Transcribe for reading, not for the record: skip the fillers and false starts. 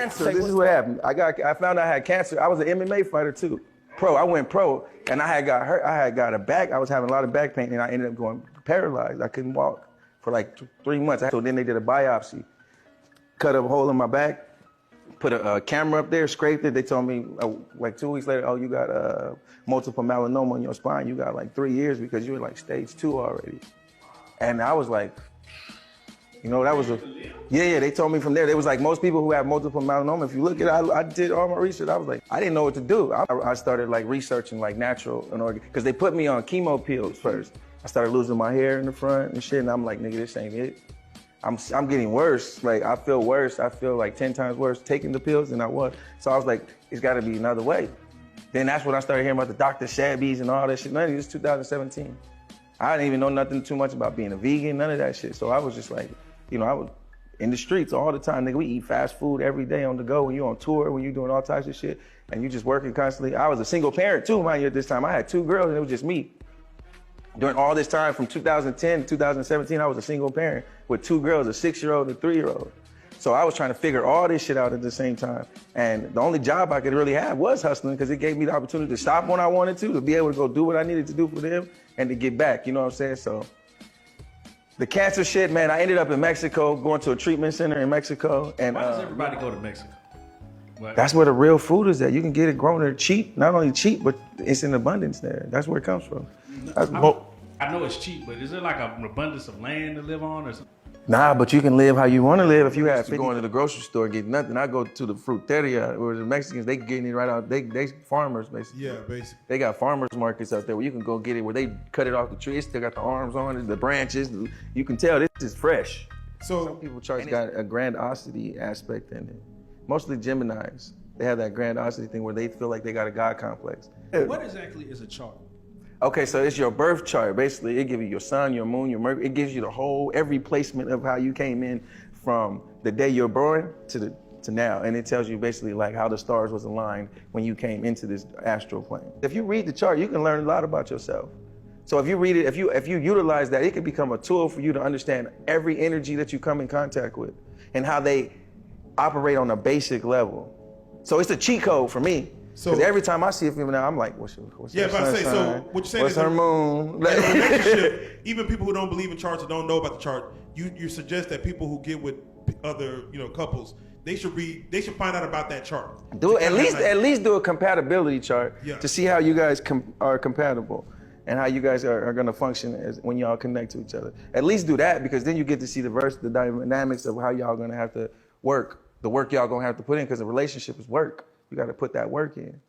cancer. This is what happened. I found out I had cancer. I was an MMA fighter too. I went pro, and I had got hurt. I had got a back. I was having a lot of back pain, and I ended up going paralyzed. I couldn't walk for like 3 months. So then they did a biopsy, cut a hole in my back, put a camera up there, scraped it. They told me like 2 weeks later, oh, you got multiple myeloma in your spine. You got like 3 years because you were like stage 2 already. And I was like, you know, that was yeah, they told me from there. They was like, most people who have multiple myeloma, if you look at it, I did all my research. I was like, I didn't know what to do. I started like researching like natural and organic, because they put me on chemo pills first. I started losing my hair in the front and shit, and I'm like, nigga, this ain't it. I'm getting worse. Like, I feel worse. I feel like 10 times worse taking the pills than I was. So I was like, it's gotta be another way. Then that's when I started hearing about the Dr. Shabbies and all that shit. None of this 2017. I didn't even know nothing too much about being a vegan, none of that shit. So I was just like, you know, I was in the streets all the time. Nigga, we eat fast food every day on the go when you're on tour, when you're doing all types of shit, and you just working constantly. I was a single parent too, mind you, at this time. I had 2 girls and it was just me. During all this time from 2010 to 2017, I was a single parent with 2 girls, a 6-year-old and a 3-year-old. So I was trying to figure all this shit out at the same time. And the only job I could really have was hustling, because it gave me the opportunity to stop when I wanted to be able to go do what I needed to do for them and to get back, you know what I'm saying? So the cancer shit, man, I ended up in Mexico, going to a treatment center in Mexico. And why does everybody go to Mexico? That's where the real food is at. You can get it grown there cheap. Not only cheap, but it's in abundance there. That's where it comes from. I know it's cheap, but is there like an abundance of land to live on or something? Nah, but you can live how you want to live. If you have going to the grocery store, get nothing. I go to the fruteria, where the Mexicans, they getting it right out. They farmers, basically. Yeah, basically. They got farmers markets out there where you can go get it, where they cut it off the tree. It still got the arms on it, the branches. You can tell this is fresh. So some people got a grandiosity aspect in it. Mostly Geminis. They have that grandiosity thing where they feel like they got a God complex. What exactly is a chart? Okay, so it's your birth chart. Basically, it gives you your sun, your moon, your Mercury. It gives you every placement of how you came in from the day you're born to now. And it tells you basically like how the stars was aligned when you came into this astral plane. If you read the chart, you can learn a lot about yourself. So if you read it, if you utilize that, it can become a tool for you to understand every energy that you come in contact with and how they operate on a basic level. So it's a cheat code for me. Because every time I see a female now, I'm like, what's her sun sign? So what you're saying what's is her moon? Like a relationship, even people who don't believe in charts or don't know about the chart, you suggest that people who get with other couples, they should find out about that chart. Do at least do a compatibility chart to see how you guys are compatible and how you guys are going to function when y'all connect to each other. At least do that, because then you get to see the dynamics of how y'all going to have to work, the work y'all going to have to put in, because a relationship is work. You got to put that work in.